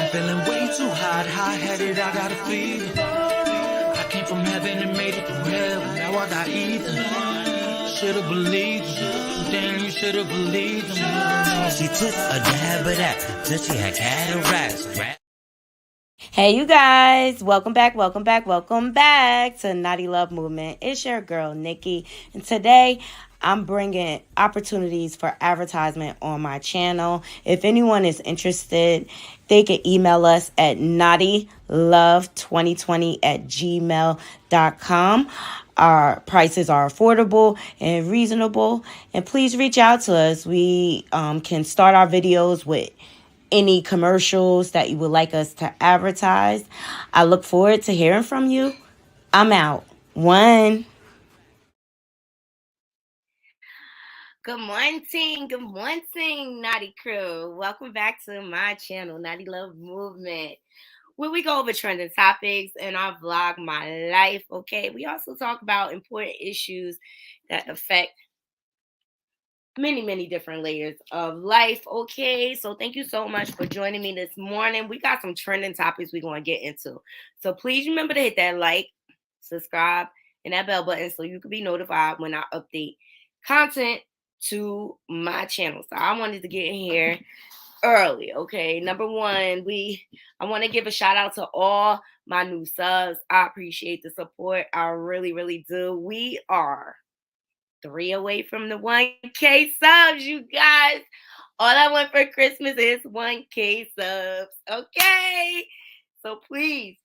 I'm feeling way too high-headed, I got a fever. I came from heaven and made it through hell, and now I got evil. Should've believed him. Damn, you should've believed him. She took a dab of that till she had cataracts. Hey, you guys, welcome back to Naughty Love Movement. It's your girl, Nikki, and today I'm bringing opportunities for advertisement on my channel. If anyone is interested, they can email us at knottylove2020@gmail.com. Our prices are affordable and reasonable, and please reach out to us. We can start our videos with any commercials that you would like us to advertise. I look forward to hearing from you. I'm out. One. Good morning, Naughty Crew. Welcome back to my channel, Naughty Love Movement, where we go over trending topics and I vlog my life, okay? We also talk about important issues that affect many different layers of life, okay? So thank you so much for joining me this morning. We got some trending topics we're going to get into. So please remember to hit that like, subscribe, and that bell button so you can be notified when I update content to my channel. So I wanted to get in here early, okay? Number one, I want to give a shout out to all my new subs. I appreciate the support. I really do. We are 3 away from the 1K subs, you guys. All I want for Christmas is 1K subs, okay? So please,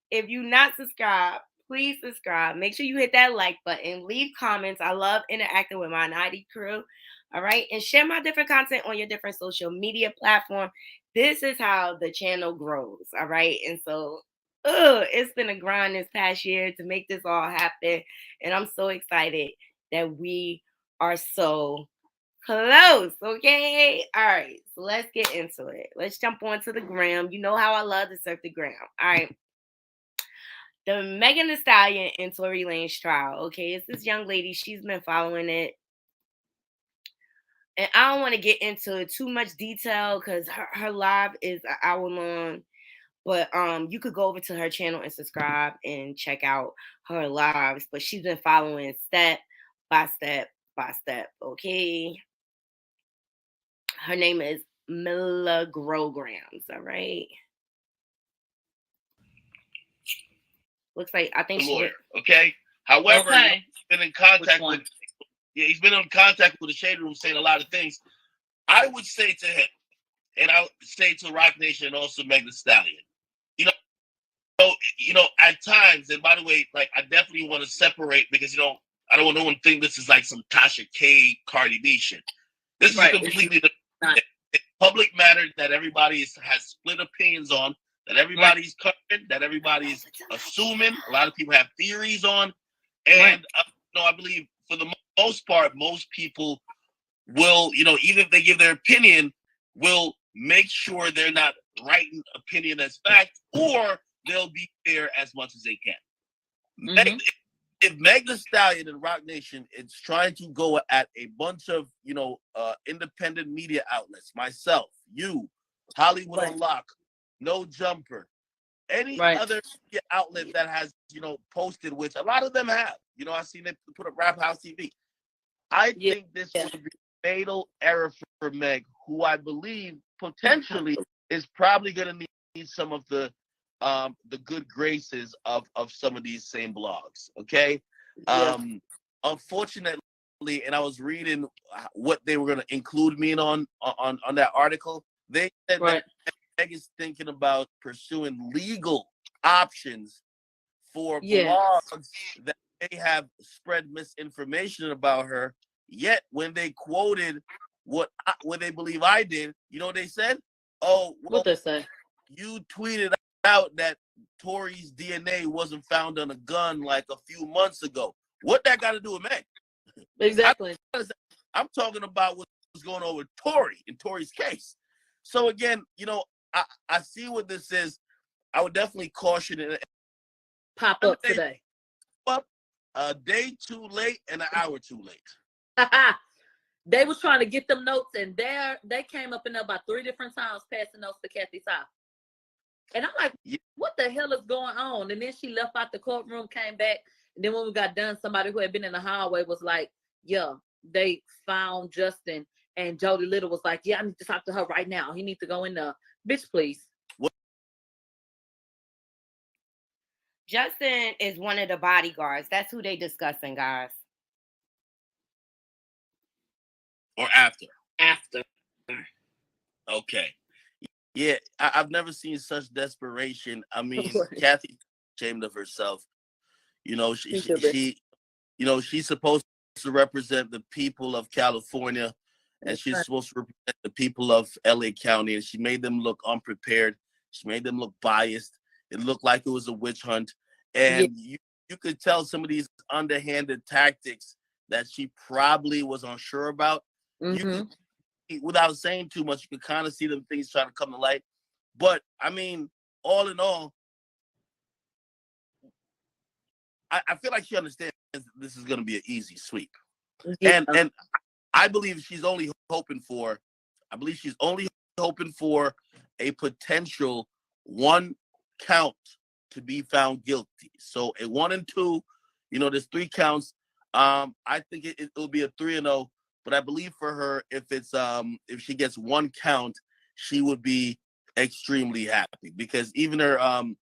if you not subscribed, please subscribe. Make sure you hit that like button. Leave comments. I love interacting with my Naughty crew, all right? And share my different content on your different social media platform. This is how the channel grows, all right? And so, it's been a grind this past year to make this all happen, and I'm so excited that we are so close, okay? All right, so let's get into it. Let's jump onto the gram. You know how I love to surf the gram. All right. The Megan Thee Stallion and Tory Lanez trial, okay? It's this young lady. She's been following it. And I don't want to get into too much detail because her live is an hour long. But you could go over to her channel and subscribe and check out her lives. But she's been following step by step, okay? Her name is Milligrograms, all right? Looks like I think lawyer, okay? However, he's been in contact with he's been in contact with the Shade Room saying a lot of things. I would say to him, and I would say to Rock Nation and also Megan Thee Stallion, at times, and by the way, like I definitely want to separate because I don't want no one to think this is like some Tasha K, Cardi B shit. This is a completely different public matter that everybody has split opinions on, that everybody's covering, that everybody's assuming. A lot of people have theories on, and I believe for the most part, most people will, even if they give their opinion, will make sure they're not writing opinion as fact, or they'll be fair as much as they can. Mm-hmm. If Megan Thee Stallion and Rock Nation is trying to go at a bunch of, independent media outlets, myself, you, Hollywood Unlocked, No Jumper, any other media outlet that has, posted, which a lot of them have, I've seen them put up Rap House TV. I think this would be a fatal error for Meg, who I believe potentially is probably going to need some of the good graces of some of these same blogs. Okay. Unfortunately, and I was reading what they were going to include me on that article. They said that Meg is thinking about pursuing legal options for blogs that may have spread misinformation about her. Yet when they quoted what they believe I did, you know what they said? Oh, well, what they say? You tweeted out that Tory's DNA wasn't found on a gun like a few months ago. What that got to do with Meg? Exactly. I'm talking about what's going on with Tory in Tory's case. So again, I see what this is. I would definitely caution it. Pop up today. Up a day too late and an hour too late. They was trying to get them notes, and they came up in there about 3 different times passing notes to Kathy's house. And I'm like, what the hell is going on? And then she left out the courtroom, came back. And then when we got done, somebody who had been in the hallway was like, yeah, they found Justin. And Jody Little was like, yeah, I need to talk to her right now. He needs to go in there. Bitch, please. Justin is one of the bodyguards. That's who they discussing, guys. Or after? After. Okay. Yeah, I've never seen such desperation. I mean, Kathy's ashamed of herself. You know, she she's supposed to represent the people of California, and she's supposed to represent the people of LA County, and she made them look unprepared. She made them look biased. It looked like it was a witch hunt. And you could tell some of these underhanded tactics that she probably was unsure about. Mm-hmm. Without saying too much, you could kind of see them things trying to come to light. But I mean, all in all, I feel like she understands this is going to be an easy sweep. Yeah. And I believe she's only hoping for, a potential 1 count to be found guilty. So a 1 and 2, there's 3 counts. I think it'll be a 3-0. But I believe for her, if she gets 1 count, she would be extremely happy, because even her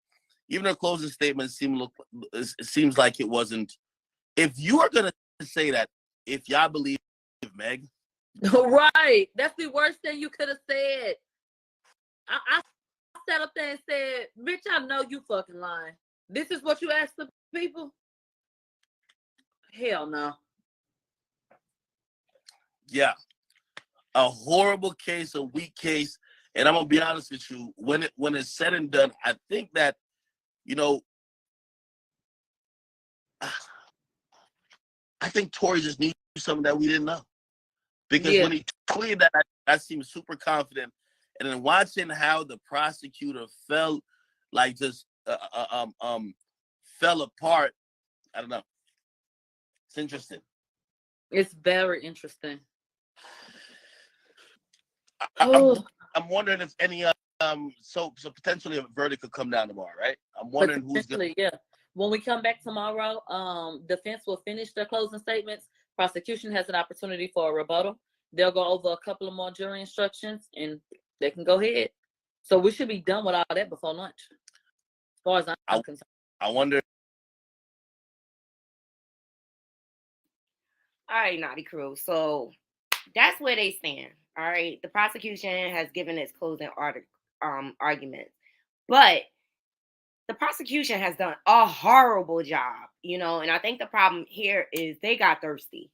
closing statement seems like it wasn't. If you are gonna say that, if y'all believe Meg, right, that's the worst thing you could have said. I sat up there and said, "Bitch, I know you fucking lying. This is what you asked the people." Hell no. Yeah, a horrible case, a weak case, and I'm gonna be honest with you. When it's said and done, I think that I think Tory just knew something that we didn't know, because when he tweeted that, I seemed super confident, and then watching how the prosecutor fell, like just fell apart. I don't know. It's interesting. It's very interesting. I'm wondering if any so potentially a verdict could come down tomorrow, right? I'm wondering who's gonna. Yeah. When we come back tomorrow, defense will finish their closing statements. Prosecution has an opportunity for a rebuttal. They'll go over a couple of more jury instructions, and they can go ahead. So we should be done with all that before lunch, as far as I'm concerned. I wonder. All right, Naughty Crew. So that's where they stand. All right. The prosecution has given its closing arguments, but the prosecution has done a horrible job, and I think the problem here is they got thirsty.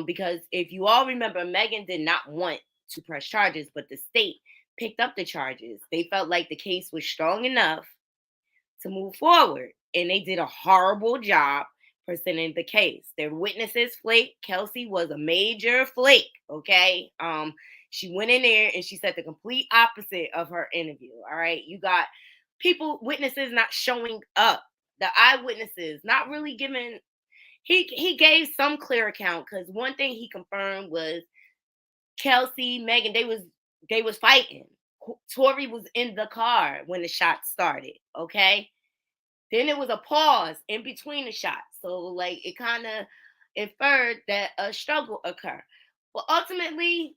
Because if you all remember, Megan did not want to press charges, but the state picked up the charges. They felt like the case was strong enough to move forward, and they did a horrible job presenting the case. Their witnesses flaked. Kelsey was a major flake, okay? She went in there and she said the complete opposite of her interview, all right? You got witnesses not showing up. The eyewitnesses not really giving. He gave some clear account, because one thing he confirmed was Kelsey, Megan, they was fighting. Tory was in the car when the shot started, okay? Then it was a pause in between the shots. So like it kind of inferred that a struggle occurred. But ultimately,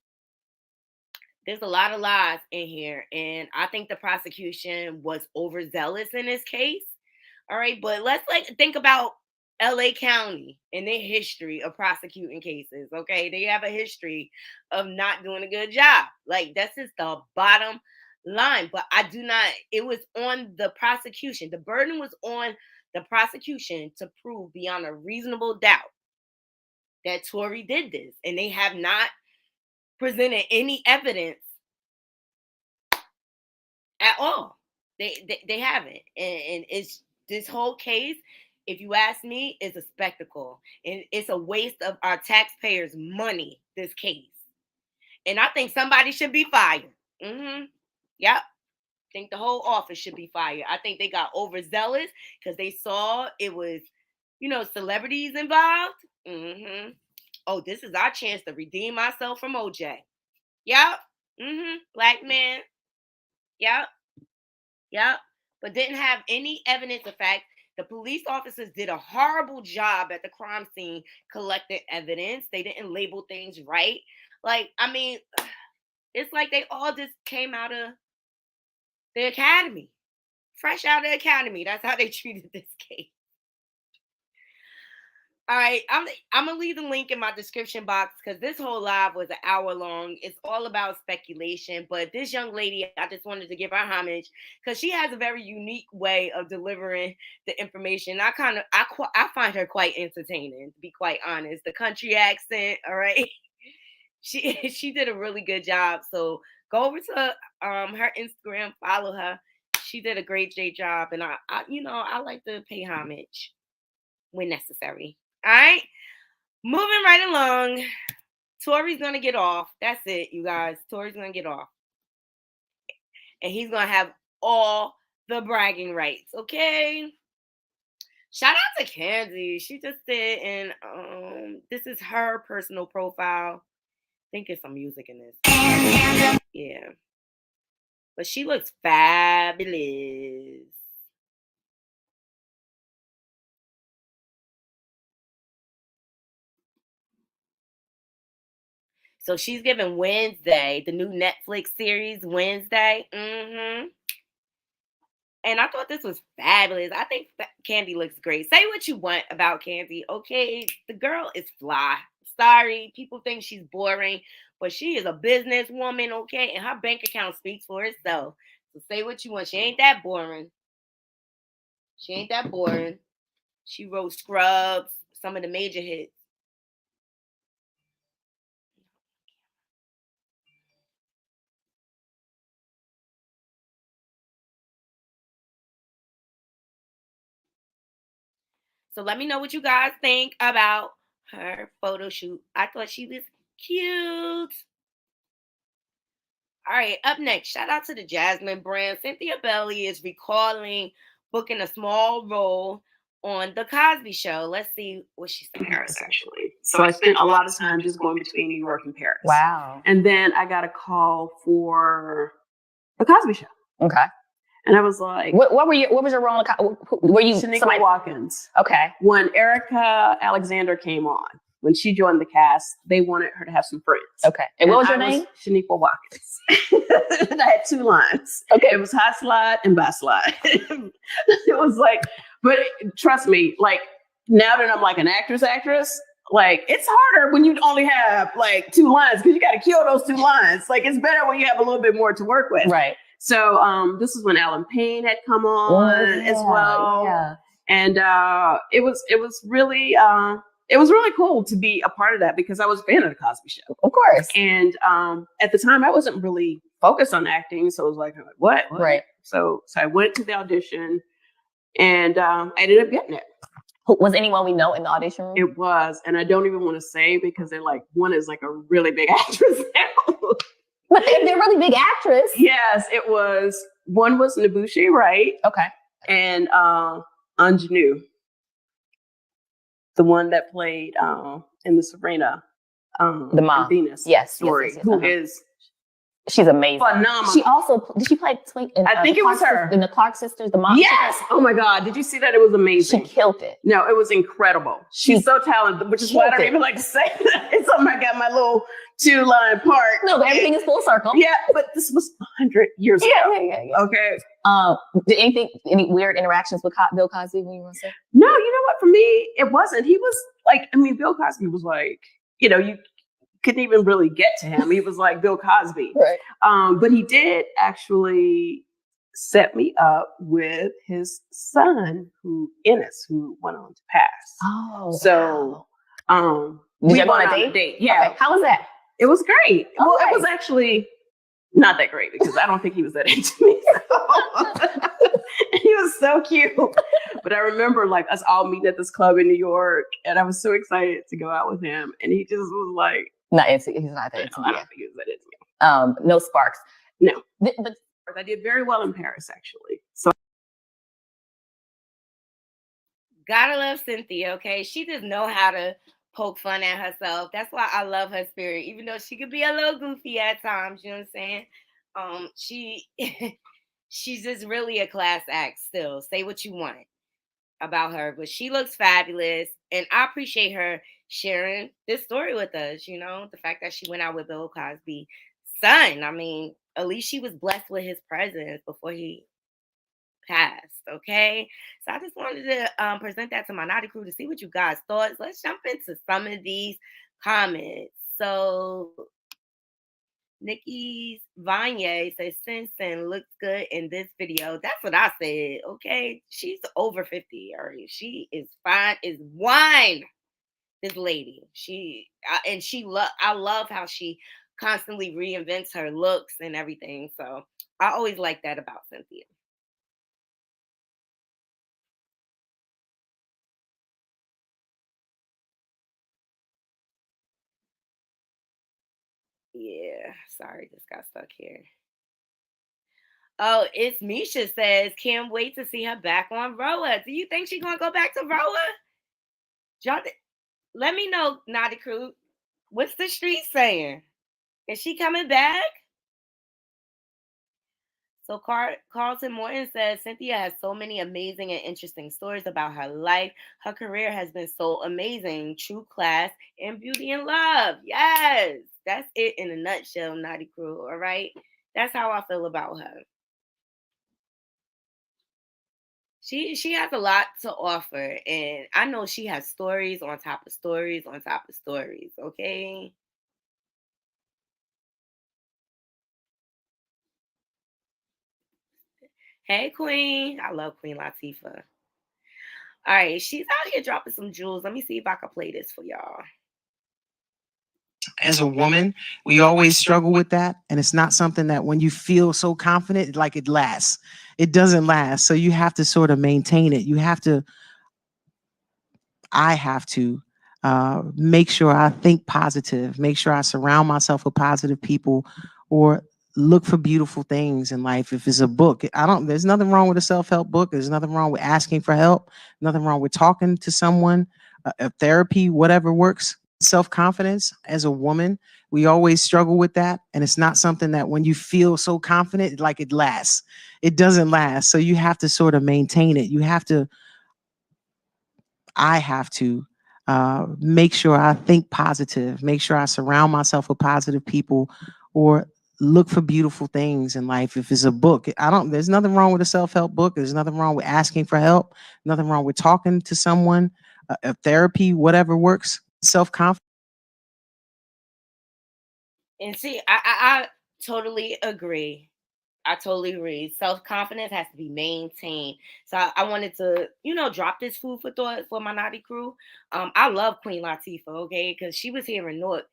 there's a lot of lies in here, and I think the prosecution was overzealous in this case. All right, but let's think about LA County and their history of prosecuting cases. Okay, they have a history of not doing a good job. Like, that's just the bottom line. But it was on the prosecution. The burden was on the prosecution to prove beyond a reasonable doubt that Tory did this, and they have not presented any evidence at all. They haven't, and it's this whole case, if you ask me, is a spectacle, and it's a waste of our taxpayers' money. This case, and I think somebody should be fired. Yep. I think the whole office should be fired. I think they got overzealous because they saw it was, celebrities involved. Oh, this is our chance to redeem ourselves from OJ. Yep. Black man. Yep. Yep. But didn't have any evidence. In fact, the police officers did a horrible job at the crime scene collecting evidence. They didn't label things right. Like, I mean, it's like they all just came out of the academy, fresh out of the academy. That's how they treated this case. All right, I'm gonna leave the link in my description box because this whole live was an hour long. It's all about speculation, but this young lady, I just wanted to give her homage because she has a very unique way of delivering the information. I find her quite entertaining, to be quite honest. The country accent, all right. She did a really good job. So go over to her Instagram, follow her. She did a great job, and I like to pay homage when necessary. All right, moving right along. Tori's gonna get off. That's it, you guys. Tori's gonna get off, and he's gonna have all the bragging rights. Okay. Shout out to Candy. She just did, and this is her personal profile. I think there's some music in this. Yeah, but she looks fabulous. So she's giving Wednesday, the new Netflix series, Wednesday. And I thought this was fabulous. I think Candy looks great. Say what you want about Candy, okay? The girl is fly. Sorry, people think she's boring, but she is a businesswoman, okay? And her bank account speaks for itself. So say what you want. She ain't that boring. She ain't that boring. She wrote Scrubs, some of the major hits. So let me know what you guys think about her photo shoot. I thought she was cute. All right, up next, shout out to the Jasmine brand. Cynthia Bailey is recalling booking a small role on The Cosby Show. Let's see what she said. Paris, actually. So I spent a lot of time just going between New York and Paris. Wow. And then I got a call for The Cosby Show. Okay. And I was like, what was your role? Were you Shaniqua Watkins? Okay. When Erica Alexander came on, when she joined the cast, they wanted her to have some friends. Okay. And what was your name? Shaniqua Watkins. And I had 2 lines. Okay. It was high slide and by slide. It was like, but trust me, like now that I'm like an actress, like it's harder when you only have like 2 lines because you got to kill those 2 lines. Like it's better when you have a little bit more to work with. Right. So this is when Alan Payne had come on as well. Yeah. And it was really cool to be a part of that because I was a fan of The Cosby Show. Of course. And at the time I wasn't really focused on acting. So I was like, what? Right. So I went to the audition and I ended up getting it. Was anyone we know in the audition room? It was. And I don't even want to say because they're like, one is like a really big actress now. But they're really big actress. Yes, it was. One was Nabushi Wright. Okay. And Ingenue, the one that played in the Serena, the mom, Venus story, who is she's amazing, phenomenal. She also did she play Twink? I think it was her in the Clark sisters. The mom. Yes. Oh my God! Did you see that? It was amazing. She killed it. No, it was incredible. She's so talented, which is why I don't even like to say that. It's something I got my little 2-line part. No, but everything is full circle. Yeah, but this was 100 years ago. Yeah. Okay. Did any weird interactions with Bill Cosby when you were sick? No, you know what? For me, it wasn't. He was like, I mean, Bill Cosby was like, you know, you couldn't even really get to him. He was like Bill Cosby. Right. But he did actually set me up with his son, Ennis, who went on to pass. Oh. So, did you go on a date? Yeah. Okay. How was that? It was great. Oh, well, nice. It was actually not that great because I don't think he was that into me. So. He was so cute. But I remember like us all meeting at this club in New York, and I was so excited to go out with him. And he just was like, he's not that into I me. don't think he was that into me. No sparks. No. But I did very well in Paris, actually. So Gotta love Cynthia, okay? She just know how to poke fun at herself. That's why I love her spirit, even though she could be a little goofy at times. You know what I'm saying? she's just really a class act still. Say what you want about her, but she looks fabulous. And I appreciate her sharing this story with us. You know, the fact that she went out with Bill Cosby's son. I mean, at least she was blessed with his presence before he passed. Okay. So I just wanted to present that to my naughty crew to see what you guys thought. Let's jump into some of these comments. So Nikki's Vanya says Simpson looks good in this video. That's what I said. Okay. She's over 50. All right. She is fine as wine. This lady. I love how she constantly reinvents her looks and everything. So I always like that about Cynthia. Yeah, sorry, just got stuck here. Oh, it's Misha says, can't wait to see her back on Roa. Do you think she's gonna go back to Roa? Let me know, Naughty Crew. What's the street saying? Is she coming back? So Carlton Morton says Cynthia has so many amazing and interesting stories about her life. Her career has been so amazing. True class and beauty and love. Yes, that's it in a nutshell, Naughty Crew. All right, that's how I feel about her. She has a lot to offer, and I know she has stories on top of stories on top of stories. Okay. Hey, Queen. I love Queen Latifah. All right, she's out here dropping some jewels. Let me see if I can play this for y'all. As a woman, we always struggle with that. And it's not something that when you feel so confident, like it lasts. It doesn't last. So you have to sort of maintain it. I have to make sure I think positive, make sure I surround myself with positive people, or look for beautiful things in life. If it's a book, there's nothing wrong with a self-help book. There's nothing wrong with asking for help, nothing wrong with talking to someone, therapy, whatever works. Self-confidence as a woman, we always struggle with that. And it's not something that when you feel so confident, like it lasts. It doesn't last. So you have to sort of maintain it. I have to make sure I think positive, make sure I surround myself with positive people, or look for beautiful things in life. If it's a book, there's nothing wrong with a self-help book. There's nothing wrong with asking for help, nothing wrong with talking to someone, therapy, whatever works. Self-confidence. And see, I totally agree. I totally agree. Self-confidence has to be maintained. So I wanted to, drop this food for thought for my naughty crew. I love Queen Latifah, okay, because she was here in Newark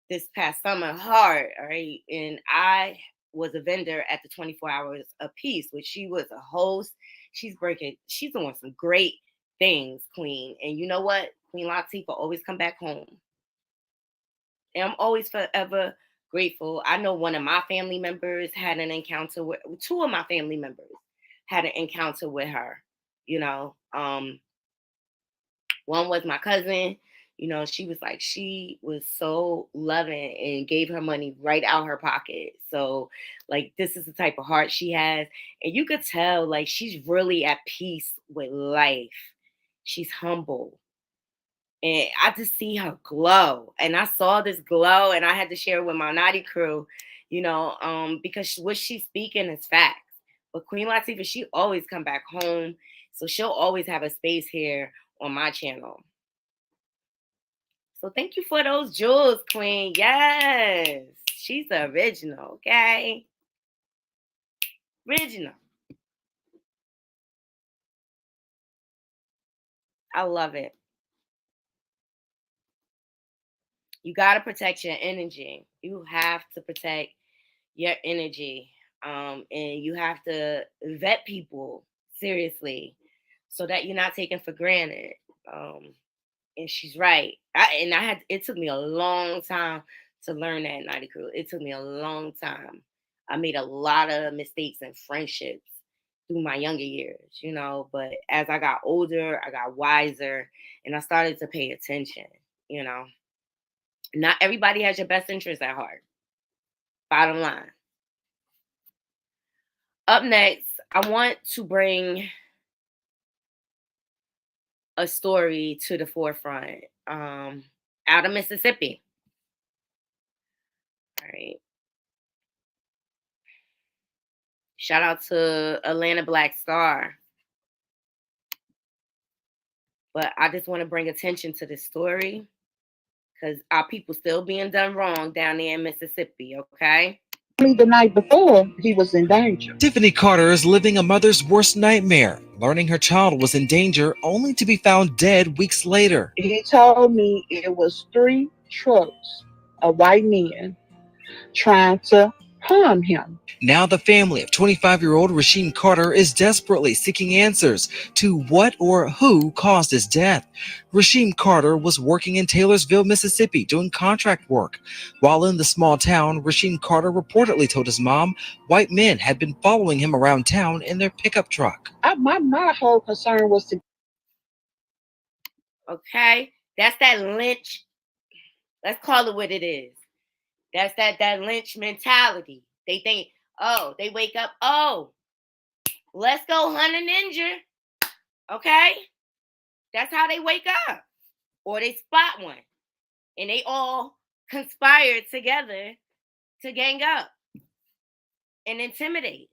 this past summer hard, all right. And I was a vendor at the 24 hours a piece, which she was a host. She's doing some great things, Queen. And you know what? Queen Latifah always come back home. And I'm always forever grateful. I know one of my family members had an encounter with two of my family members had an encounter with her. One was my cousin. She was so loving and gave her money right out her pocket. So, like, this is the type of heart she has. And you could tell, like, she's really at peace with life. She's humble. And I just see her glow. And I saw this glow and I had to share it with my naughty crew, because what she's speaking is facts. But Queen Latifah, she always come back home. So she'll always have a space here on my channel. So thank you for those jewels, Queen. Yes. She's the original, okay? Original. I love it. You got to protect your energy. You have to protect your energy. And you have to vet people seriously so that you're not taken for granted. And she's right. It took me a long time to learn that, Naughty Crew. It took me a long time. I made a lot of mistakes in friendships through my younger years, but as I got older, I got wiser and I started to pay attention, Not everybody has your best interest at heart. Bottom line. Up next, I want to bring a story to the forefront. Out of Mississippi. All right. Shout out to Atlanta Black Star. But I just want to bring attention to this story because our people still being done wrong down there in Mississippi, okay? The night before, he was in danger. Tiffany Carter is living a mother's worst nightmare, learning her child was in danger only to be found dead weeks later. He told me it was 3 trucks of white men trying to harm him. Now the family of 25-year-old Rasheem Carter is desperately seeking answers to what or who caused his death. Rasheem Carter was working in Taylorsville, Mississippi, doing contract work. While in the small town, Rasheem Carter reportedly told his mom white men had been following him around town in their pickup truck. My whole concern was to... Okay, that's that lynch. Let's call it what it is. That's that lynch mentality. They think, oh, they wake up, oh, let's go hunt a ninja. Okay? That's how they wake up. Or they spot one. And they all conspire together to gang up and intimidate.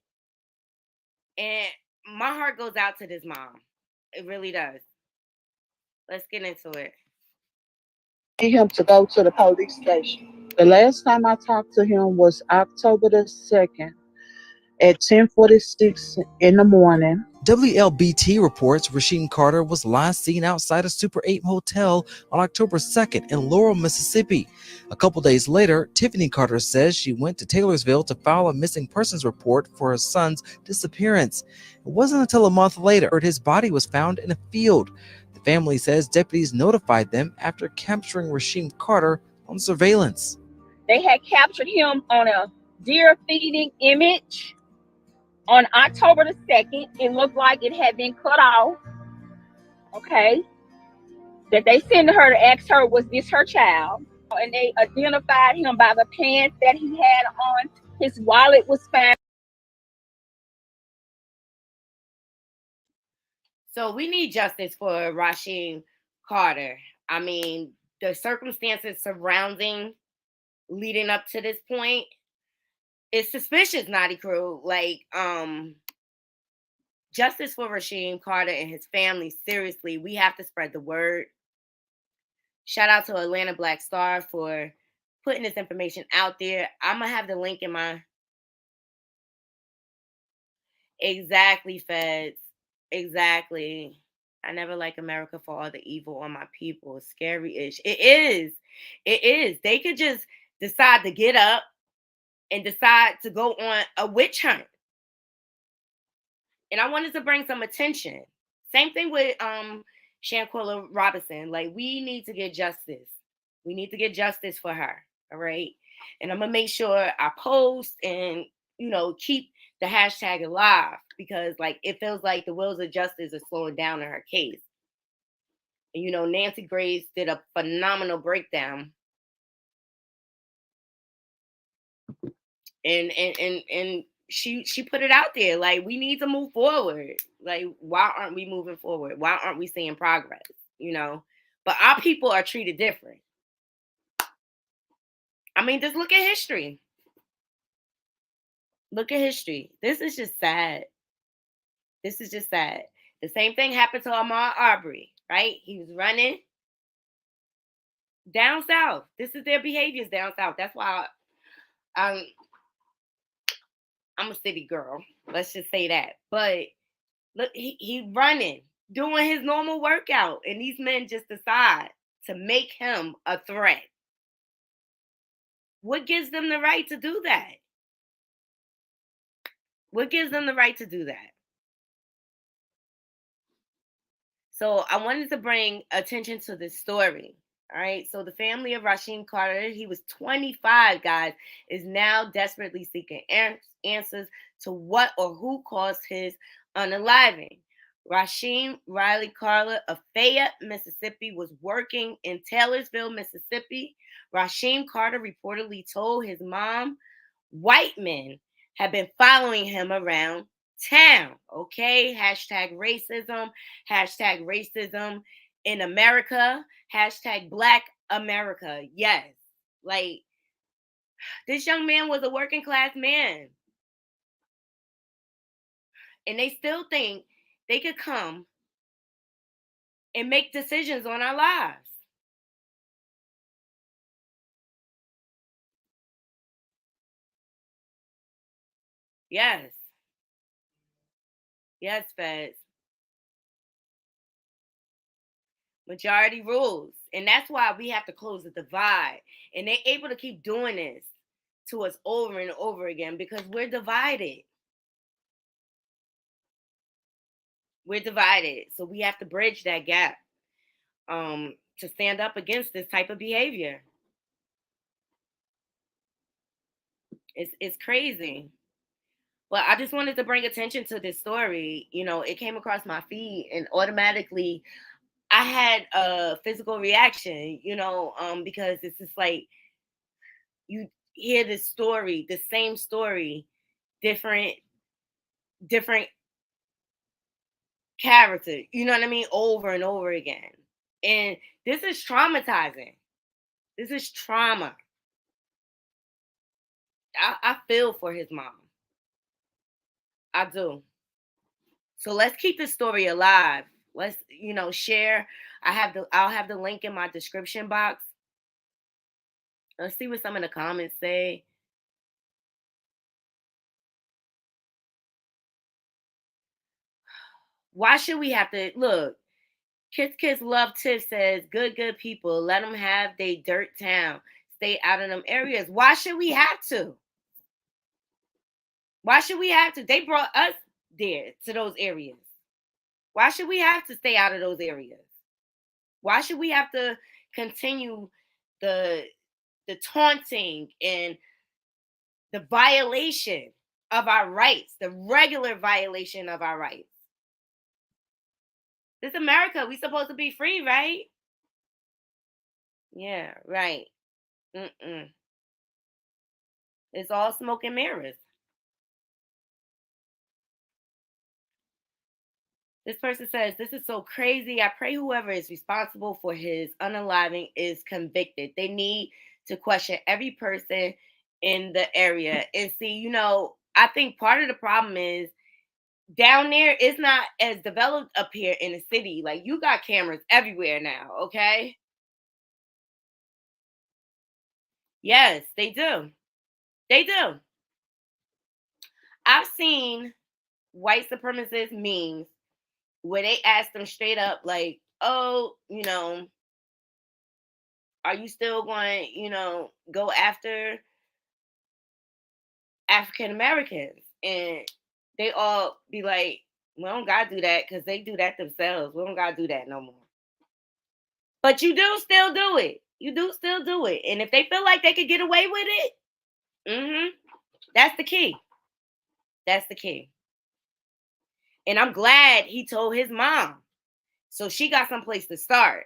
And my heart goes out to this mom. It really does. Let's get into it. Him to go to the police station. The last time I talked to him was October the 2nd at 10:46 in the morning. WLBT reports Rasheem Carter was last seen outside a Super 8 hotel on October 2nd in Laurel, Mississippi. A couple days later, Tiffany Carter says she went to Taylorsville to file a missing persons report for her son's disappearance. It wasn't until a month later that his body was found in a field. The family says deputies notified them after capturing Rasheem Carter on surveillance. They had captured him on a deer feeding image on October the 2nd. It looked like it had been cut off. Okay. That they sent her to ask her, was this her child? And they identified him by the pants that he had on. His wallet was found. So we need justice for Rasheem Carter. I mean, the circumstances surrounding leading up to this point is suspicious, Naughty Crew. Like, justice for Rasheem Carter and his family. Seriously, we have to spread the word. Shout out to Atlanta Black Star for putting this information out there. I'm going to have the link in my... Exactly, Feds. Exactly. I never like America for all the evil on my people. It's scary-ish. It is. It is. They could just decide to get up and decide to go on a witch hunt. And I wanted to bring some attention. Same thing with Shanquella Robinson. Like, we need to get justice. We need to get justice for her. All right. And I'm gonna make sure I post and, you know, keep the hashtag alive, because like it feels like the wheels of justice are slowing down in her case. And you know, Nancy Grace did a phenomenal breakdown. And she put it out there. Like, we need to move forward. Like, why aren't we moving forward? Why aren't we seeing progress? You know, but our people are treated different. I mean, just look at history. Look at history. This is just sad. This is just sad. The same thing happened to Ahmaud Arbery, right? He was running down south. This is their behaviors down south. That's why I'm a city girl. Let's just say that. But look, he running, doing his normal workout, and these men just decide to make him a threat. What gives them the right to do that? What gives them the right to do that? So I wanted to bring attention to this story. All right. So the family of Rasheem Carter, he was 25, guys, is now desperately seeking answers to what or who caused his unaliving. Rasheem Riley Carter of Fayette, Mississippi, was working in Taylorsville, Mississippi. Rasheem Carter reportedly told his mom white men had been following him around town. Okay, hashtag racism in America, hashtag Black America. Yes, like this young man was a working class man, and they still think they could come and make decisions on our lives. Yes. Yes, Feds. Majority rules. And that's why we have to close the divide. And they're able to keep doing this to us over and over again because we're divided. We're divided. So we have to bridge that gap to stand up against this type of behavior. It's crazy. But I just wanted to bring attention to this story. You know, it came across my feed and automatically I had a physical reaction, because it's just like you hear this story, the same story, different character, you know what I mean, over and over again. And this is traumatizing. This is trauma. I feel for his mom. I do. So let's keep this story alive. Let's, share. I'll have the link in my description box. Let's see what some of the comments say. Why should we have to look? Kiss Love Tiff says, good people. Let them have their dirt town. Stay out of them areas. Why should we have to? Why should we have to? They brought us there to those areas. Why should we have to stay out of those areas? Why should we have to continue the taunting and the violation of our rights, the regular violation of our rights? This America, we supposed to be free, right? Yeah, right. It's all smoke and mirrors. This person says, this is so crazy. I pray whoever is responsible for his unaliving is convicted. They need to question every person in the area. And see, I think part of the problem is down there, it's not as developed up here in the city. Like, you got cameras everywhere now, okay? Yes, they do. They do. I've seen white supremacist memes where they ask them straight up, like, oh, are you still going, go after African Americans? And they all be like, we don't got to do that because they do that themselves. We don't got to do that no more. But you do still do it. You do still do it. And if they feel like they could get away with it, that's the key. That's the key. And I'm glad he told his mom. So she got someplace to start.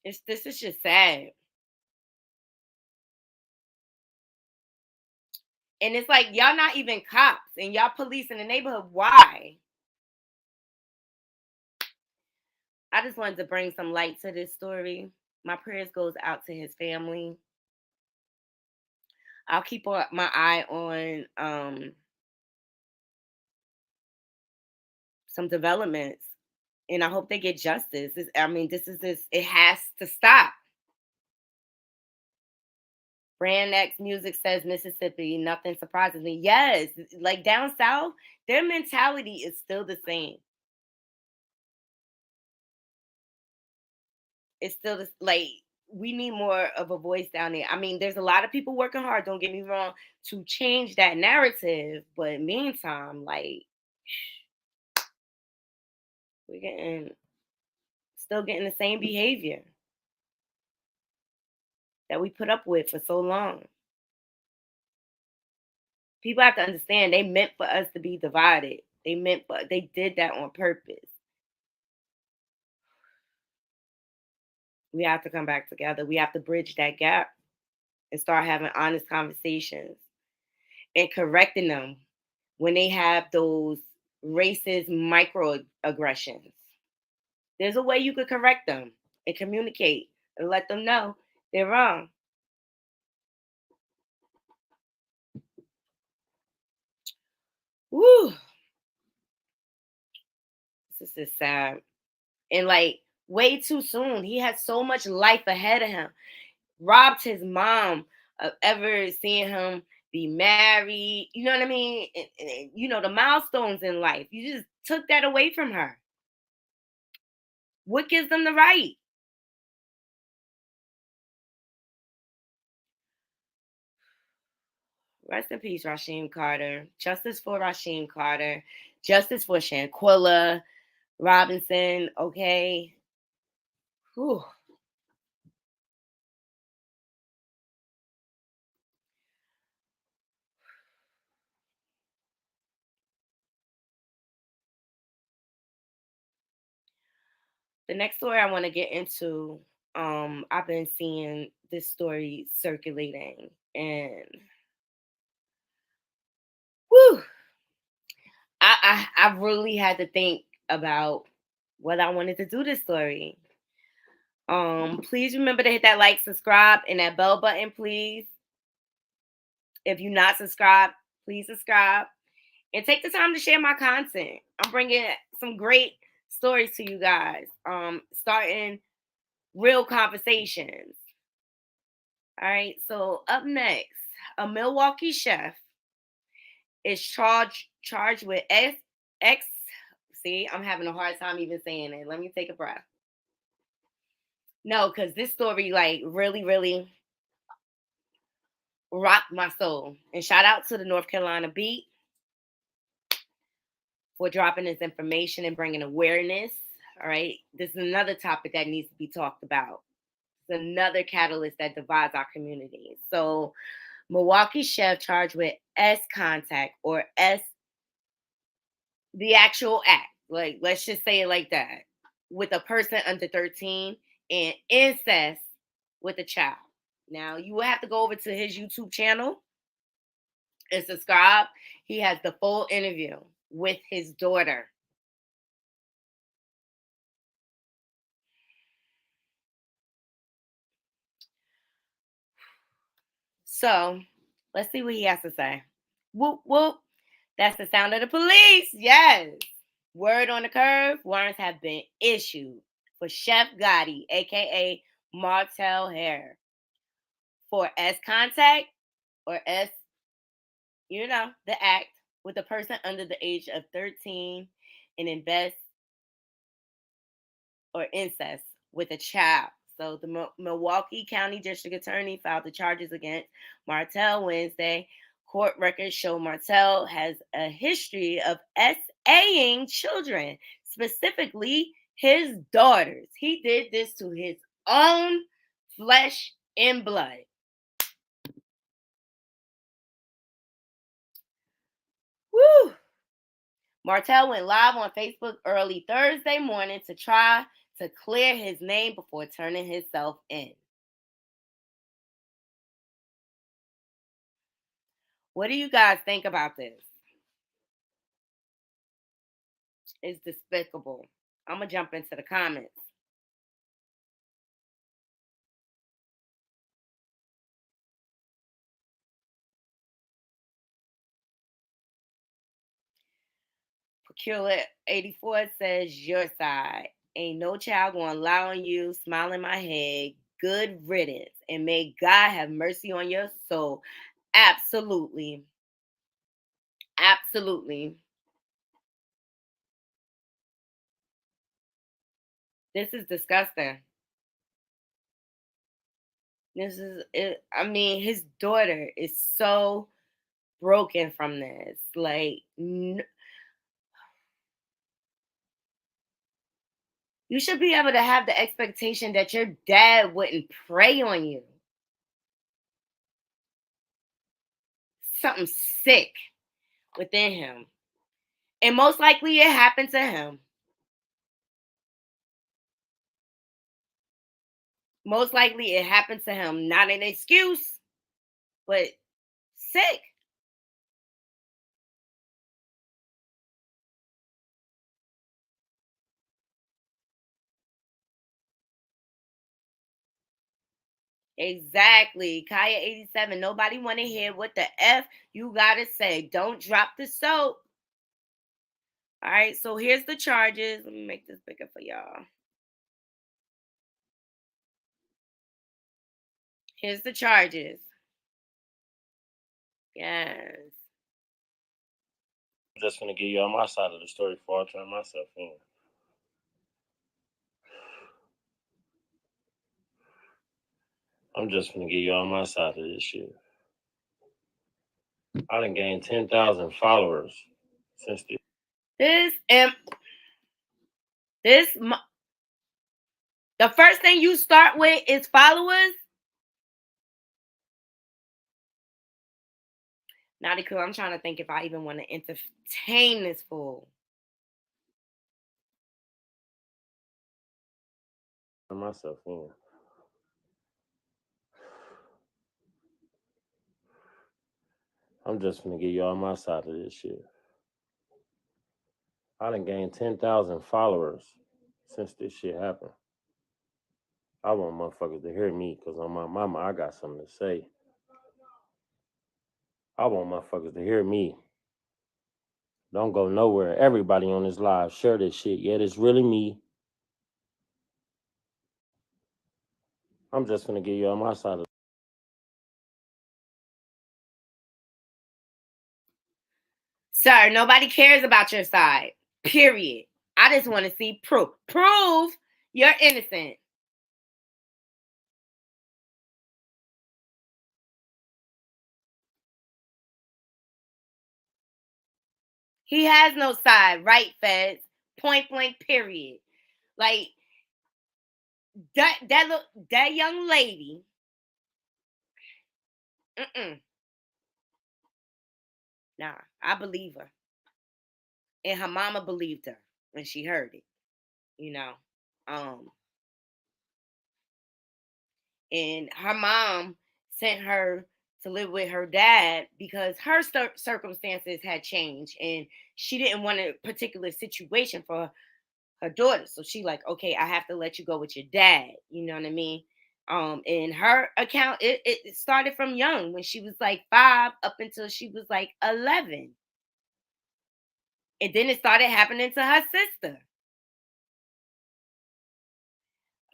This is just sad. And it's like, y'all not even cops and y'all police in the neighborhood. Why? I just wanted to bring some light to this story. My prayers goes out to his family. I'll keep my eye on some developments, and I hope they get justice. It has to stop. Brand X Music says Mississippi, nothing surprises me. Yes, like down south, their mentality is still the same. It's still like we need more of a voice down there. I mean, there's a lot of people working hard, don't get me wrong, to change that narrative. But meantime, like we're still getting the same behavior that we put up with for so long. People have to understand they meant for us to be divided. They did that on purpose. We have to come back together. We have to bridge that gap and start having honest conversations. and correcting them when they have those racist microaggressions. There's a way you could correct them and communicate and let them know they're wrong. Woo! This is sad. And like way too soon. He had so much life ahead of him. Robbed his mom of ever seeing him be married. You know what I mean? And, you know, the milestones in life. You just took that away from her. What gives them the right? Rest in peace, Rasheem Carter. Justice for Rasheem Carter. Justice for Shanquilla Robinson. Okay. Whew. The next story I want to get into, I've been seeing this story circulating, and whew, I really had to think about what I wanted to do this story. Please remember to hit that like, subscribe, and that bell button, please. If you're not subscribed, please subscribe and take the time to share my content. I'm bringing some great stories to you guys. Starting real conversations. All right. So up next, a Milwaukee chef is charged with X. See, I'm having a hard time even saying it. Let me take a breath. No, because this story like really rocked my soul. And shout out to the North Carolina Beat for dropping this information and bringing awareness. All right. This is another topic that needs to be talked about. It's another catalyst that divides our community. So, Milwaukee chef charged with S contact, or S, the actual act. Like, let's just say it like that. With a person under 13 and incest with a child. Now, you will have to go over to his YouTube channel and subscribe. He has the full interview with his daughter. So, let's see what he has to say. Whoop, whoop. That's the sound of the police. Yes. Word on the curve. Warrants have been issued for Chef Gotti, a.k.a. Martel Hare, for S contact, or S, you know, the act with a person under the age of 13 and invest or incest with a child. So the Milwaukee County District Attorney filed the charges against Martel Wednesday. Court records show Martel has a history of SAing children, specifically his daughters. He did this to his own flesh and blood. Woo! Martel went live on Facebook early Thursday morning to try to clear his name before turning himself in. What do you guys think about this? It's despicable. I'm going to jump into the comments. Peculiar 84 says, your side. Ain't no child going to lie on you. Smile in my head. Good riddance. And may God have mercy on your soul. Absolutely. Absolutely. This is disgusting. This is it. I mean, his daughter is so broken from this. Like, you should be able to have the expectation that your dad wouldn't prey on you. Something sick within him. And most likely it happened to him. Most likely it happened to him. Not an excuse, but sick. Exactly. Kaya 87. Nobody want to hear what the F you gotta say. Don't drop the soap. All right, so here's the charges. Let me make this bigger for y'all. Here's the charges. Yes. I'm just gonna give y'all my side of the story before I turn myself in. I'm just gonna give y'all my side of this shit. I done gained 10,000 followers since The first thing you start with is followers. Naughty cool. I'm trying to think if I even want to entertain this fool. Turn myself in. I'm just gonna give y'all my side of this shit. I done gained 10,000 followers since this shit happened. I want motherfuckers to hear me because on my mama, I got something to say. I want motherfuckers to hear me. Don't go nowhere. Everybody on this live, share this shit. Yeah, it's really me. I'm just gonna give y'all my side of. Sir, nobody cares about your side. Period. I just want to see proof. Prove you're innocent. He has no side, right, Feds? Point blank, period. Like that young lady. Nah, I believe her. And her mama believed her when she heard it. You know. And her mom sent her to live with her dad because her circumstances had changed and she didn't want a particular situation for her daughter. So she like, okay, I have to let you go with your dad. You know what I mean? In her account, it started from young when she was like 5 up until she was like 11. And then it started happening to her sister.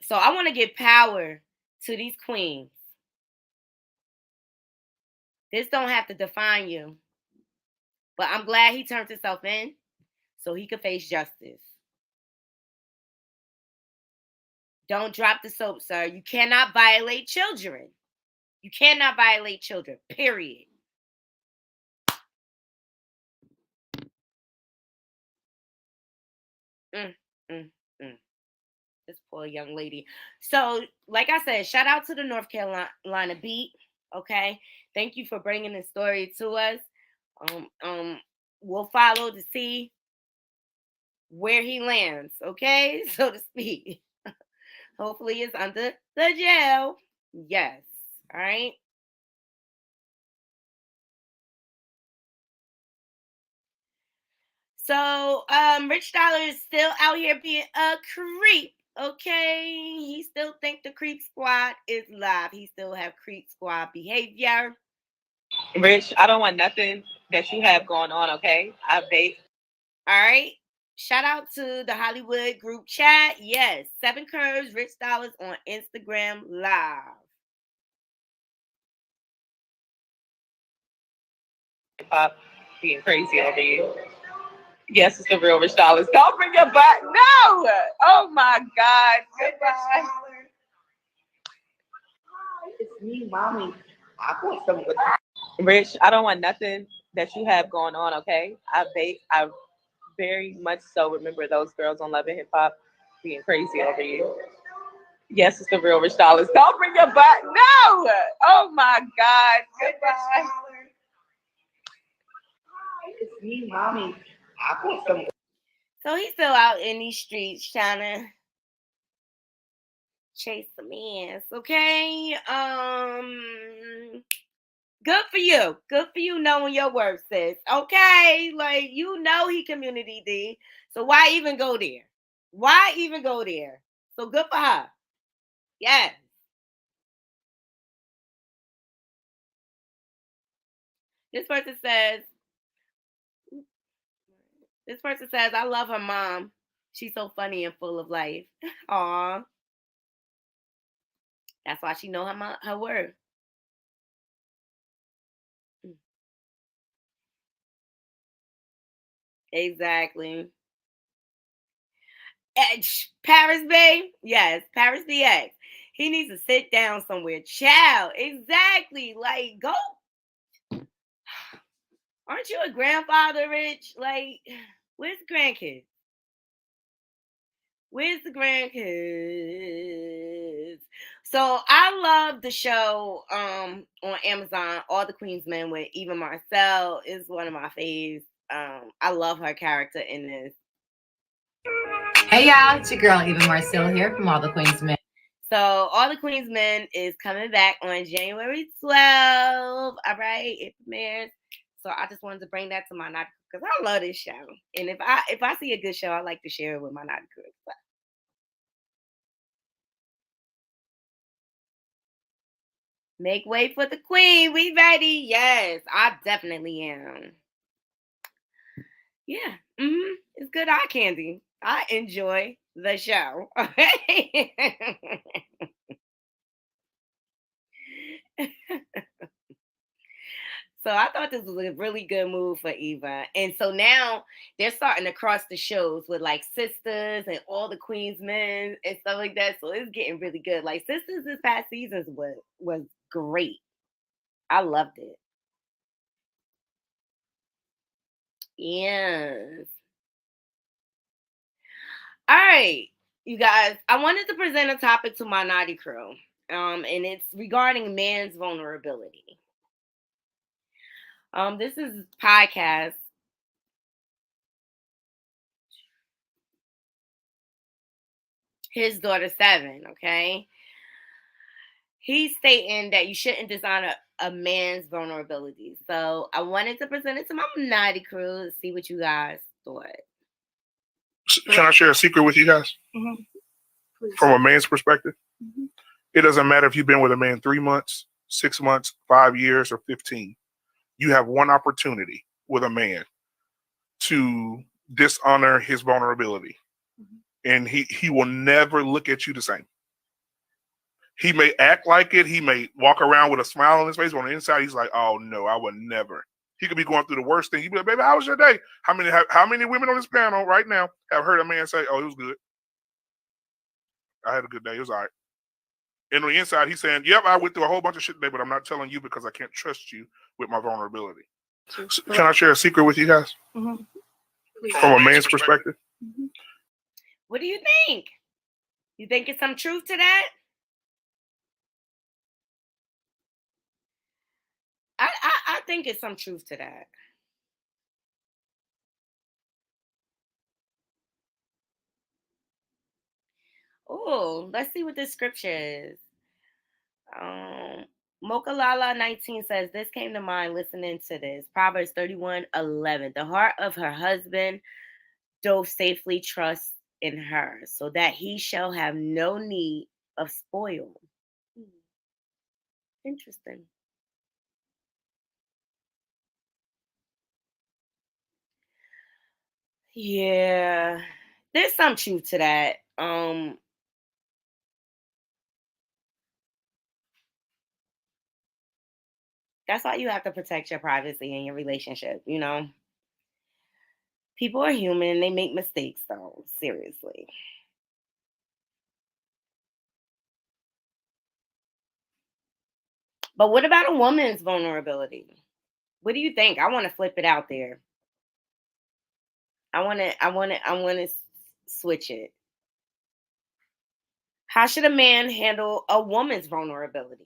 So I want to give power to these queens. This don't have to define you. But I'm glad he turned himself in so he could face justice. Don't drop the soap, sir. You cannot violate children. You cannot violate children, period. This poor young lady. So, like I said, shout out to the North Carolina beat. Okay, thank you for bringing the story to us. We'll follow to see where he lands. Okay, so to speak. Hopefully, it's under the jail. Yes. All right. So, Rich Dollar is still out here being a creep. Okay, he still think the creep squad is live. He still have creep squad behavior. Rich, I don't want nothing that you have going on, okay? I vape. All right. Shout out to the Hollywood group chat. Yes, 7 Curves, Rich Dollars on Instagram Live. Pop being crazy over you. Yes, it's the real Rich Dollars. Don't bring your butt. No! Oh my God. Goodbye. It's me, mommy. I want some good. Rich, I don't want nothing that you have going on, okay? I very much so remember those girls on Love and Hip Hop being crazy over you. Yes, it's the real Rich Dollars. Don't bring your butt. No! Oh my God. Goodbye. It's me, mommy. I want some. So he's still out in these streets trying to chase the mans, okay? Good for you. Good for you knowing your worth, sis. Okay? Like, you know he community D. So why even go there? Why even go there? So good for her. Yes. This person says, I love her mom. She's so funny and full of life. Aw. That's why she know her word. Exactly. Paris Bay? Yes, Paris DX. He needs to sit down somewhere. Child. Exactly. Like, go. Aren't you a grandfather, Rich? Like, where's the grandkids? Where's the grandkids? So I love the show on Amazon, All the Queen's Men with Eva Marcel is one of my faves. I love her character in this. Hey y'all, it's your girl Eva Marcel here from All the Queen's Men. So All the Queen's Men is coming back on January 12th. All right, it premieres. So I just wanted to bring that to my naughty crew because I love this show. And if I see a good show, I like to share it with my naughty crew. So. Make way for the queen. We ready? Yes, I definitely am. Yeah. It's good eye candy. I enjoy the show. So I thought this was a really good move for Eva. And so now they're starting to cross the shows with like Sisters and All the Queen's Men and stuff like that. So it's getting really good. Like Sisters this past season was great. I loved it. Yes. All right, you guys. I wanted to present a topic to my naughty crew. And it's regarding man's vulnerability. This is podcast. His daughter 7, okay? He's stating that you shouldn't dishonor a man's vulnerability. So I wanted to present it to my naughty crew to see what you guys thought. Can I share a secret with you guys? From a man's perspective? It doesn't matter if you've been with a man 3 months, 6 months, 5 years, or 15. You have one opportunity with a man to dishonor his vulnerability. And he will never look at you the same. He may act like it. He may walk around with a smile on his face. But on the inside, he's like, oh, no, I would never. He could be going through the worst thing. He'd be like, baby, how was your day? How many women on this panel right now have heard a man say, oh, it was good. I had a good day. It was all right. And on the inside, he's saying, yep, I went through a whole bunch of shit today, but I'm not telling you because I can't trust you with my vulnerability. Can I share a secret with you guys? From a man's perspective? What do you think? You think it's some truth to that? I think it's some truth to that. Oh, let's see what this scripture is. Mokalala 19 says, this came to mind listening to this. Proverbs 31:11. The heart of her husband doth safely trust in her, so that he shall have no need of spoil. Interesting. Yeah, there's some truth to that. That's why you have to protect your privacy in your relationship, you know? People are human, they make mistakes though, seriously. But what about a woman's vulnerability? What do you think? I want to flip it out there. I want to switch it. How should a man handle a woman's vulnerability?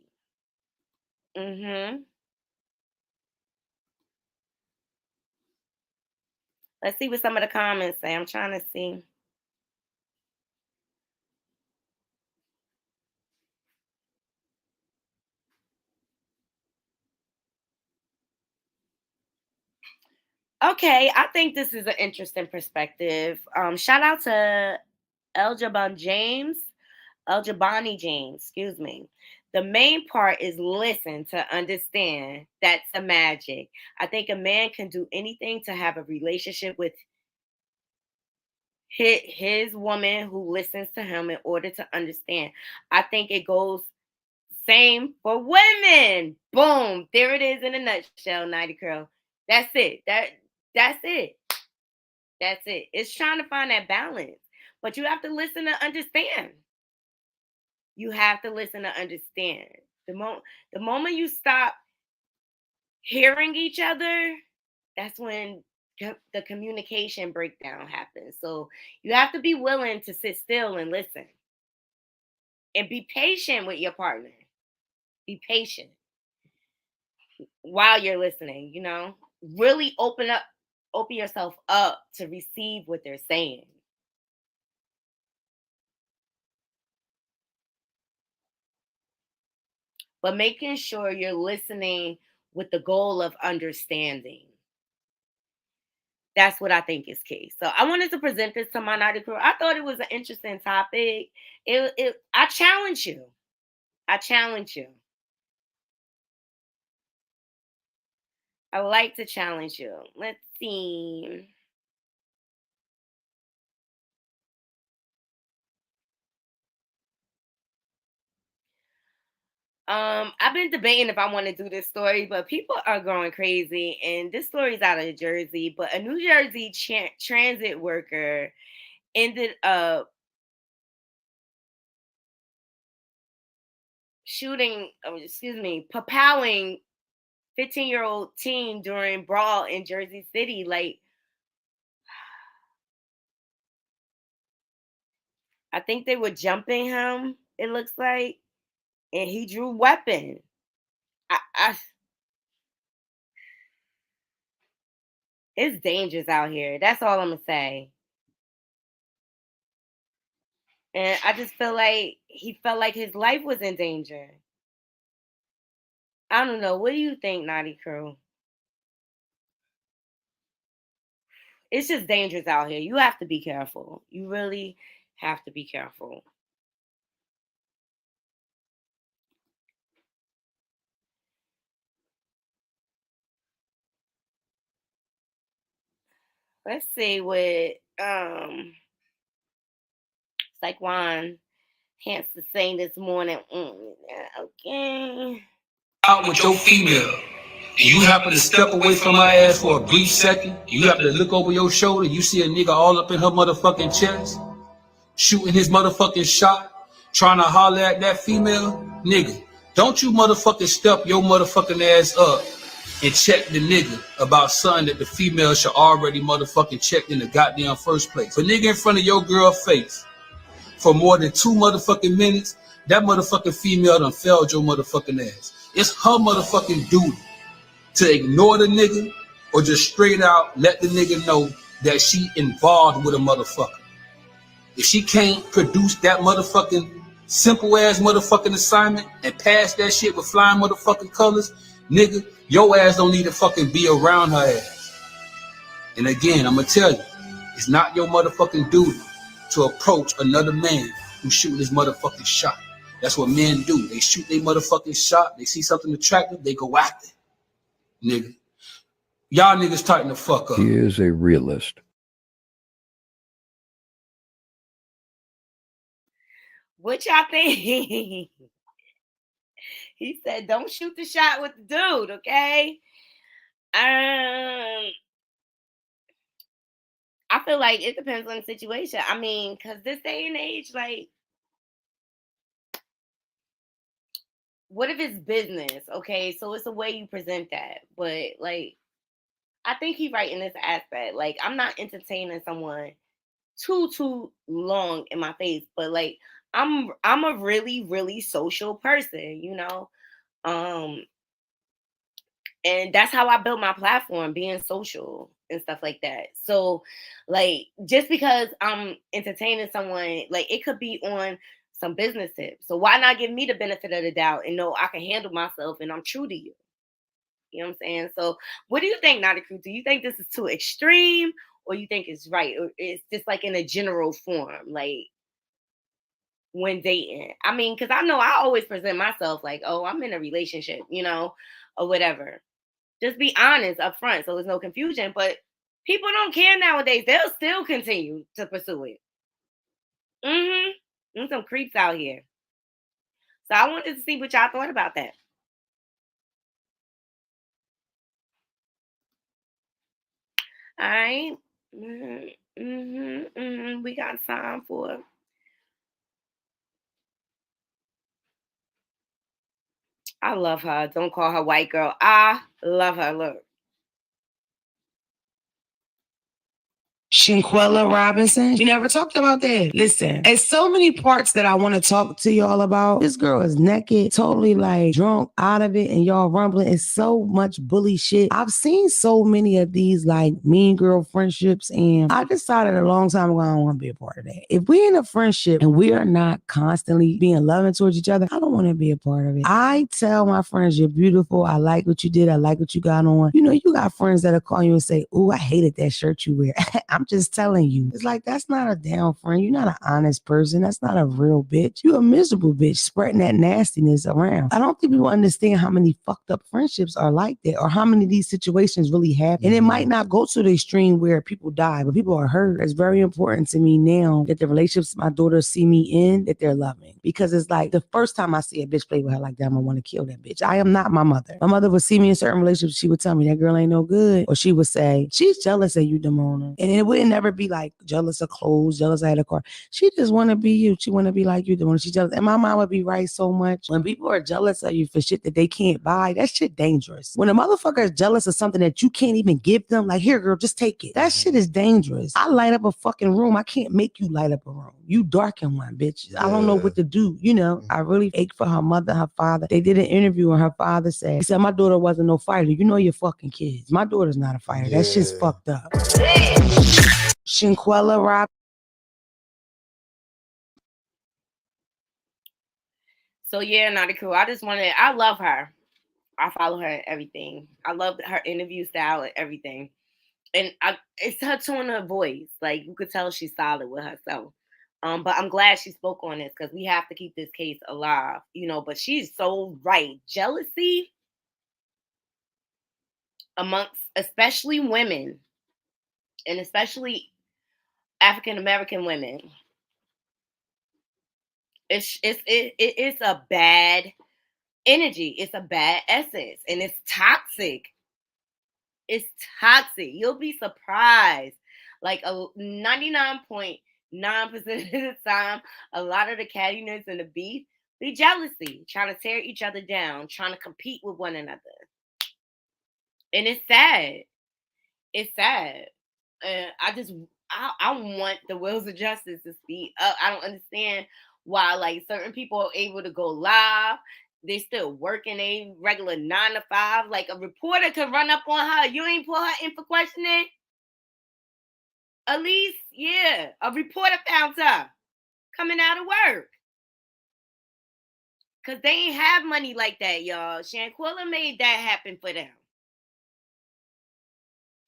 Let's see what some of the comments say. I'm trying to see. Okay, I think this is an interesting perspective. Shout out to Eljabani James, excuse me. The main part is listen to understand. That's the magic. I think a man can do anything to have a relationship with his woman who listens to him in order to understand. I think it goes same for women. Boom. There it is in a nutshell, Nighty Curl. That's it. That's it. That's it. It's trying to find that balance. But you have to listen to understand. You have to listen to understand. The moment you stop hearing each other, that's when the communication breakdown happens. So you have to be willing to sit still and listen. And be patient with your partner. Be patient while you're listening, you know? Really open yourself up to receive what they're saying. But making sure you're listening with the goal of understanding. That's what I think is key. So I wanted to present this to my Naughty Crew. I thought it was an interesting topic. I challenge you. I challenge you. I would like to challenge you. Let's see. I've been debating if I want to do this story, but people are going crazy. And this story is out of Jersey, but a New Jersey transit worker ended up papowing 15-year-old teen during brawl in Jersey City. Like, I think they were jumping him, it looks like, and he drew weapon. It's dangerous out here. That's all I'm gonna say. And I just feel like he felt like his life was in danger. I don't know. What do you think, Naughty Crew? It's just dangerous out here. You have to be careful. You really have to be careful. Let's see what Saquon has to say this morning. Okay. Out with your female, and you happen to step away from her ass for a brief second, you happen to look over your shoulder, you see a nigga all up in her motherfucking chest, shooting his motherfucking shot, trying to holler at that female, nigga, don't you motherfucking step your motherfucking ass up and check the nigga about something that the female should already motherfucking check in the goddamn first place. If a nigga in front of your girl face for more than 2 motherfucking minutes, that motherfucking female done failed your motherfucking ass. It's her motherfucking duty to ignore the nigga or just straight out let the nigga know that she involved with a motherfucker. If she can't produce that motherfucking simple ass motherfucking assignment and pass that shit with flying motherfucking colors, nigga, your ass don't need to fucking be around her ass. And again, I'ma tell you, it's not your motherfucking duty to approach another man who's shooting his motherfucking shot. That's what men do. They shoot their motherfucking shot. They see something attractive, they go after it. Nigga. Y'all niggas tighten the fuck up. He is a realist. What y'all think? He said, don't shoot the shot with the dude, okay? I feel like it depends on the situation. I mean, because this day and age, like, what if it's business? Okay, so it's a way you present that. But, like, I think he's right in this aspect. Like, I'm not entertaining someone too long in my face, but, like, I'm a really, really social person, you know? And that's how I built my platform, being social and stuff like that. So, like, just because I'm entertaining someone, like, it could be on some business tips. So why not give me the benefit of the doubt and know I can handle myself and I'm true to you? You know what I'm saying? So what do you think, Naughty Crew? Do you think this is too extreme or you think it's right? Or it's just like in a general form? Like, when dating. I mean, because I know I always present myself like, oh, I'm in a relationship, you know, or whatever. Just be honest up front so there's no confusion. But people don't care nowadays. They'll still continue to pursue it. There's some creeps out here. So I wanted to see what y'all thought about that. All right. We got time for. I love her. Don't call her white girl. I love her. Look. Shinquella Robinson. We never talked about that. Listen, there's so many parts that I want to talk to y'all about. This girl is naked, totally like drunk out of it, and y'all rumbling. It's so much bully shit. I've seen so many of these like mean girl friendships, and I decided a long time ago I don't want to be a part of that. If we're in a friendship and we are not constantly being loving towards each other, I don't want to be a part of it. I tell my friends, you're beautiful. I like what you did. I like what you got on. You know, you got friends that'll call you and say, "Ooh, I hated that shirt you wear." I'm just telling you. It's like, that's not a damn friend. You're not an honest person. That's not a real bitch. You're a miserable bitch spreading that nastiness around. I don't think people understand how many fucked up friendships are like that, or how many of these situations really happen. And it might not go to the extreme where people die, but people are hurt. It's very important to me now that the relationships my daughters see me in, that they're loving. Because it's like, the first time I see a bitch play with her like that, I'm gonna want to kill that bitch. I am not my mother. My mother would see me in certain relationships. She would tell me that girl ain't no good. Or she would say, she's jealous of you, Damona. And it wouldn't never be like jealous of clothes, jealous of a car. She just want to be you. She want to be like you, Damona. She jealous. And my mom would be right so much. When people are jealous of you for shit that they can't buy, that shit dangerous. When a motherfucker is jealous of something that you can't even give them, like, here, girl, just take it. That shit is dangerous. I light up a fucking room. I can't make you light up a room. You darken one, bitch. I don't know what to do. You know, I really ache for her mother, her father. They did an interview and her father said, he said, my daughter wasn't no fighter. You know your fucking kids. My daughter's not a fighter. That shit's fucked up. Shinquella Rob. So yeah, not cool. I love her. I follow her and everything. I love her interview style and everything. And it's her tone of voice. Like, you could tell she's solid with herself. But I'm glad she spoke on this because we have to keep this case alive, you know. But she's so right. Jealousy amongst especially women, and especially African American women, it's a bad energy. It's a bad essence, and it's toxic. It's toxic. You'll be surprised. Like 99.9% of the time, a lot of the cattiness and the beef be jealousy, trying to tear each other down, trying to compete with one another. And it's sad. It's sad. I want the wheels of justice to speed up. I don't understand why like certain people are able to go live. They still working a regular 9 to 5. Like a reporter could run up on her. You ain't pull her in for questioning. At least, yeah, a reporter found her coming out of work. Cause they ain't have money like that, y'all. Shanquilla made that happen for them.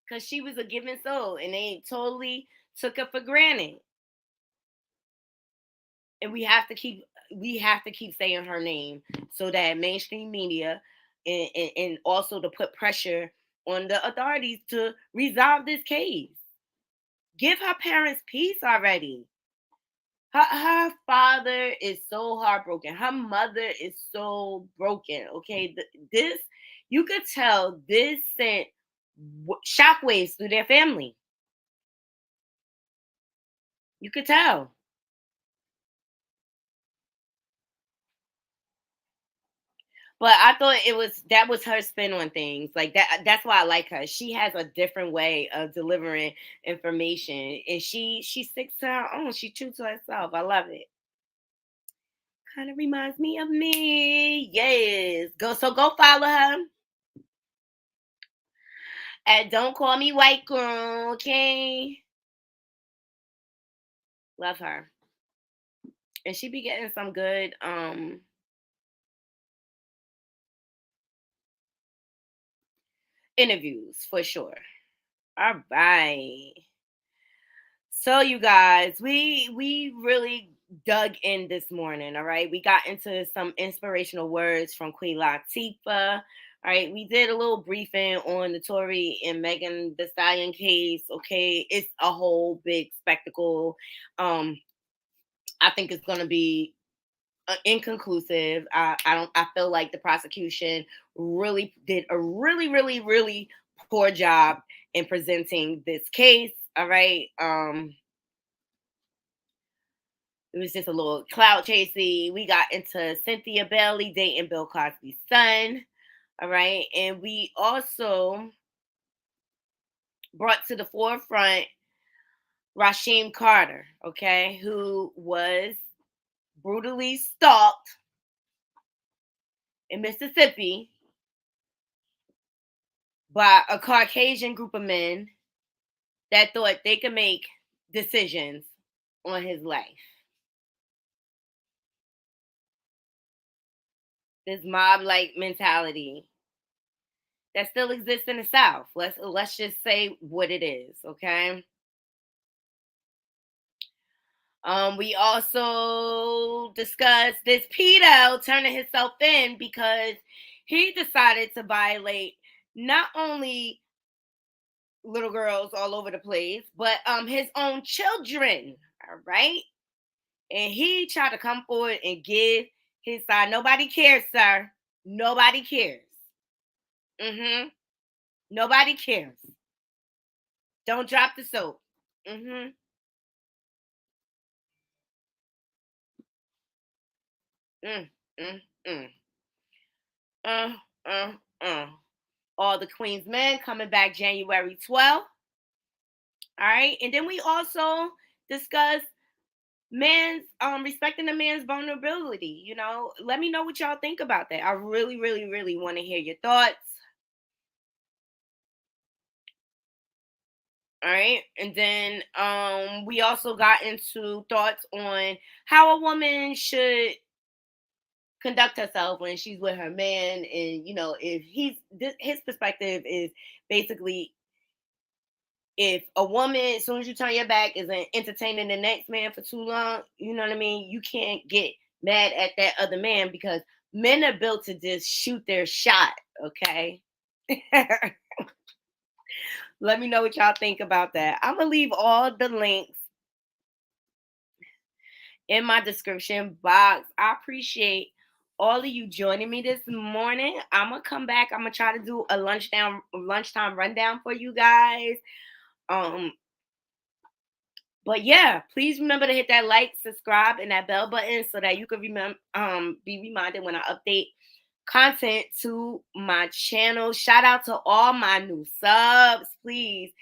Cause she was a giving soul, and they totally took her for granted. And we have to keep saying her name so that mainstream media and also to put pressure on the authorities to resolve this case. Give her parents peace already. Her father is so heartbroken. Her mother is so broken. Okay, this, you could tell this sent shockwaves through their family. You could tell. But I thought that was her spin on things. Like that. That's why I like her. She has a different way of delivering information, and she sticks to her own. She true to herself. I love it. Kind of reminds me of me. Yes. Go follow her. And don't call me white girl, okay? Love her. And she be getting some good interviews for sure. All right. So you guys, we really dug in this morning. All right, we got into some inspirational words from Queen Latifah. All right, we did a little briefing on the Tory and Megan Thee Stallion case. Okay, it's a whole big spectacle. I think it's going to be inconclusive. I feel like the prosecution really did a really poor job in presenting this case. All right. It was just a little clout chasing. We got into Cynthia Bailey dating Bill Cosby's son. All right. And we also brought to the forefront Rasheem Carter, okay, who was brutally stalked in Mississippi by a Caucasian group of men that thought they could make decisions on his life. This mob-like mentality that still exists in the South. Let's just say what it is, okay? We also discussed this pedo turning himself in because he decided to violate not only little girls all over the place, but his own children, all right? And he tried to come forward and give his side. Nobody cares, sir. Nobody cares. Nobody cares. Don't drop the soap. All the Queen's Men coming back January 12th. All right. And then we also discussed man's respecting the man's vulnerability. You know, let me know what y'all think about that. I really want to hear your thoughts. All right. And then we also got into thoughts on how a woman should conduct herself when she's with her man. And, you know, if his perspective is basically, if a woman, as soon as you turn your back, isn't entertaining the next man for too long, you know what I mean? You can't get mad at that other man because men are built to just shoot their shot, okay? Let me know what y'all think about that. I'm going to leave all the links in my description box. I appreciate all of you joining me this morning. I'm going to come back. I'm going to try to do a lunchtime rundown for you guys. But yeah, please remember to hit that like, subscribe, and that bell button so that you can be reminded when I update content to my channel. Shout out to all my new subs. Please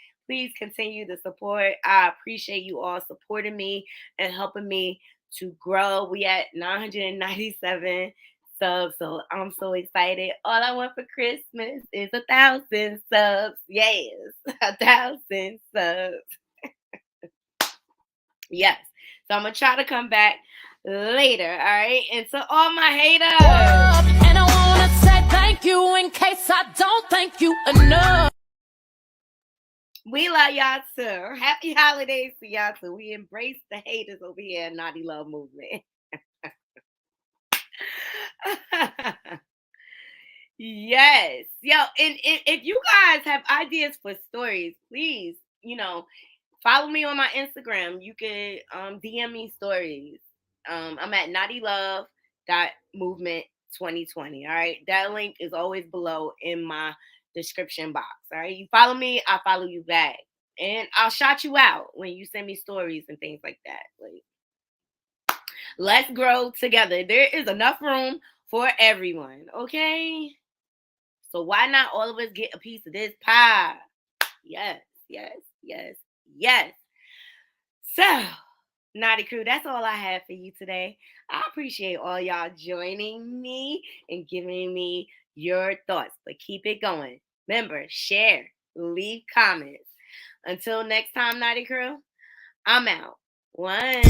continue to support. I appreciate you all supporting me and helping me to grow. We at 997 subs, so I'm so excited. All I want for Christmas is 1,000 subs. Yes, 1,000 subs. Yes. So I'm gonna try to come back later. All right. And to all my haters. And I wanna say thank you in case I don't thank you enough. We love y'all too. Happy holidays to y'all too. We embrace the haters over here at Naughty Love Movement. Yes. Yo, and if you guys have ideas for stories, please, follow me on my Instagram. You can DM me stories. I'm at knottylovemov.movement2020. All right. That link is always below in my description box. All right. You follow me, I follow you back. And I'll shout you out when you send me stories and things like that. Like, let's grow together. There is enough room for everyone. Okay. So why not all of us get a piece of this pie? Yes. So, Naughty Crew, that's all I have for you today. I appreciate all y'all joining me and giving me your thoughts. But keep it going. Remember, share, leave comments. Until next time, Naughty Crew, I'm out. 1.